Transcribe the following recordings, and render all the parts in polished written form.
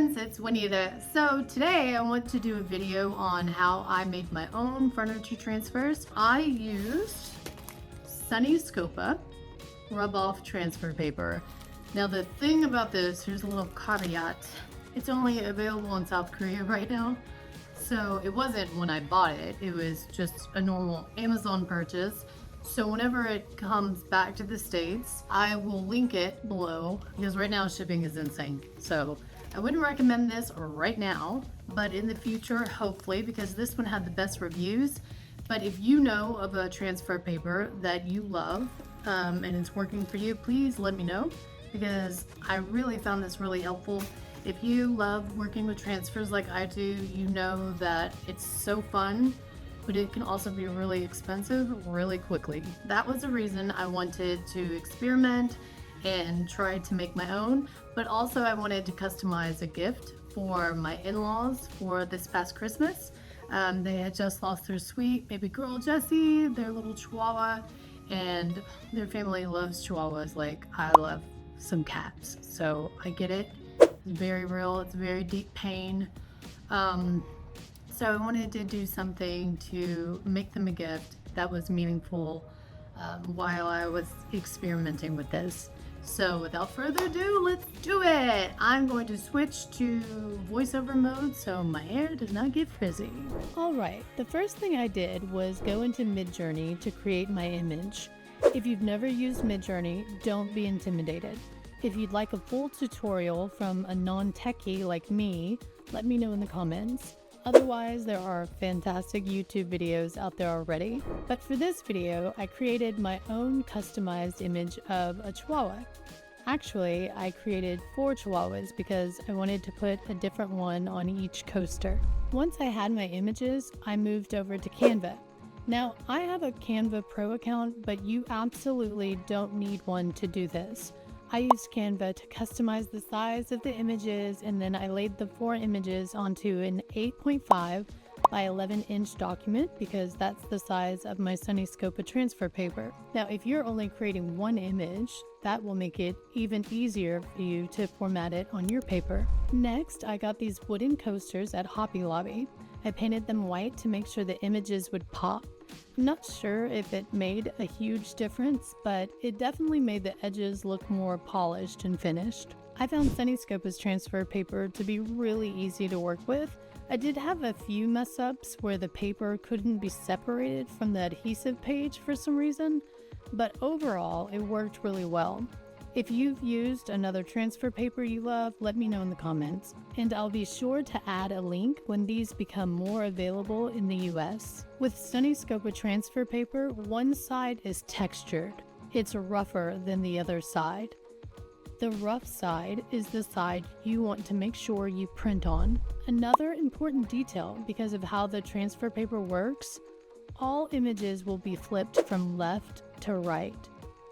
friends, it's Wanetah. So today I want to do a video on how I made my own furniture transfers. I used Sunnyscopa rub-off transfer paper. Now the thing about this, here's a little caveat. It's only available in South Korea right now. So it wasn't when I bought it, it was just a normal Amazon purchase. So whenever it comes back to the States, I will link it below because right now shipping is insane. So I wouldn't recommend this right now, but in the future, hopefully, because this one had the best reviews. But if you know of a transfer paper that you love and it's working for you, please let me know because I really found this really helpful. If you love working with transfers like I do, you know that it's so fun, but it can also be really expensive really quickly. That was the reason I wanted to experiment and try to make my own, but also I wanted to customize a gift for my in-laws for this past Christmas. They had just lost their sweet baby girl Jessie, their little Chihuahua, and their family loves Chihuahuas like I love some cats. So I get it. It's very real. It's very deep pain. So I wanted to do something to make them a gift that was meaningful while I was experimenting with this. So without further ado, let's do it. I'm going to switch to voiceover mode so my hair does not get frizzy. Alright, the first thing I did was go into MidJourney to create my image. If you've never used MidJourney, don't be intimidated. If you'd like a full tutorial from a non-techie like me, let me know in the comments. Otherwise, there are fantastic YouTube videos out there already. But for this video, I created my own customized image of a Chihuahua. Actually, I created 4 Chihuahuas because I wanted to put a different one on each coaster. Once I had my images, I moved over to Canva. Now, I have a Canva Pro account, but you absolutely don't need one to do this. I used Canva to customize the size of the images, and then I laid the 4 images onto an 8.5 by 11 inch document because that's the size of my Sunnyscopa transfer paper. Now, if you're only creating 1 image, that will make it even easier for you to format it on your paper. Next, I got these wooden coasters at Hobby Lobby. I painted them white to make sure the images would pop. I'm not sure if it made a huge difference, but it definitely made the edges look more polished and finished. I found Sunnyscopa's transfer paper to be really easy to work with. I did have a few mess ups where the paper couldn't be separated from the adhesive page for some reason, but overall it worked really well. If you've used another transfer paper you love, let me know in the comments, and I'll be sure to add a link when these become more available in the US. With Sunnyscopa transfer paper, one side is textured. It's rougher than the other side. The rough side is the side you want to make sure you print on. Another important detail because of how the transfer paper works, all images will be flipped from left to right.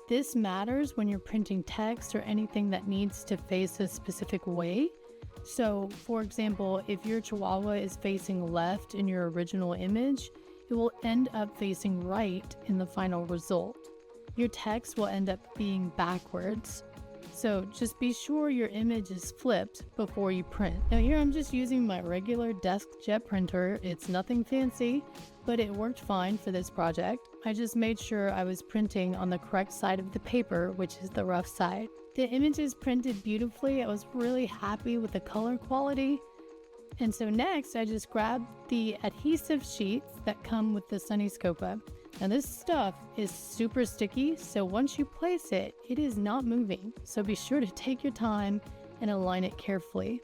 This matters when you're printing text or anything that needs to face a specific way. So, for example, if your Chihuahua is facing left in your original image, it will end up facing right in the final result. Your text will end up being backwards. So just be sure your image is flipped before you print. Now here I'm just using my regular DeskJet printer. It's nothing fancy, but it worked fine for this project. I just made sure I was printing on the correct side of the paper, which is the rough side. The images printed beautifully. I was really happy with the color quality. And so next I just grabbed the adhesive sheets that come with the Sunnyscopa. Now this stuff is super sticky, so once you place it, it is not moving. So be sure to take your time and align it carefully.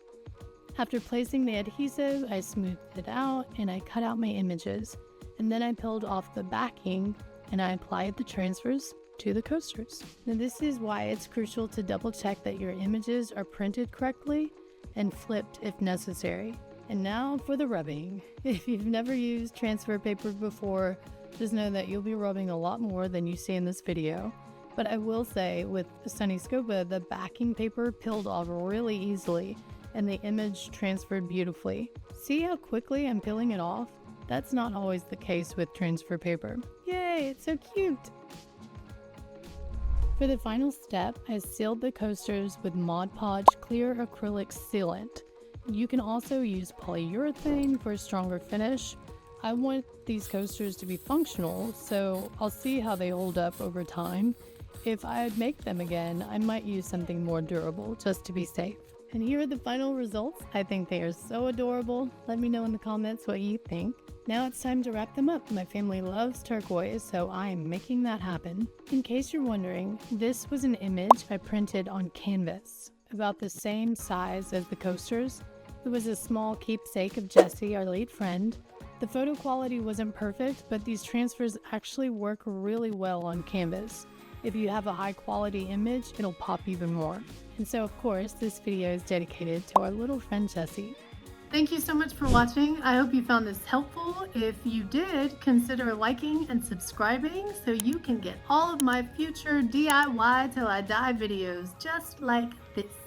After placing the adhesive, I smoothed it out and I cut out my images. And then I peeled off the backing and I applied the transfers to the coasters. Now this is why it's crucial to double check that your images are printed correctly and flipped if necessary. And now for the rubbing. If you've never used transfer paper before, just know that you'll be rubbing a lot more than you see in this video. But I will say with Sunnyscopa, the backing paper peeled off really easily and the image transferred beautifully. See how quickly I'm peeling it off? That's not always the case with transfer paper. Yay, it's so cute! For the final step, I sealed the coasters with Mod Podge clear acrylic sealant. You can also use polyurethane for a stronger finish. I want these coasters to be functional, so I'll see how they hold up over time. If I'd make them again, I might use something more durable just to be safe. And here are the final results. I think they are so adorable. Let me know in the comments what you think. Now it's time to wrap them up. My family loves turquoise, so I am making that happen. In case you're wondering, this was an image I printed on canvas, about the same size as the coasters. It was a small keepsake of Jessie, our lead friend. The photo quality wasn't perfect, but these transfers actually work really well on canvas. If you have a high quality image, it'll pop even more. And so of course, this video is dedicated to our little friend Jessie. Thank you so much for watching. I hope you found this helpful. If you did, consider liking and subscribing so you can get all of my future DIY till I die videos just like this.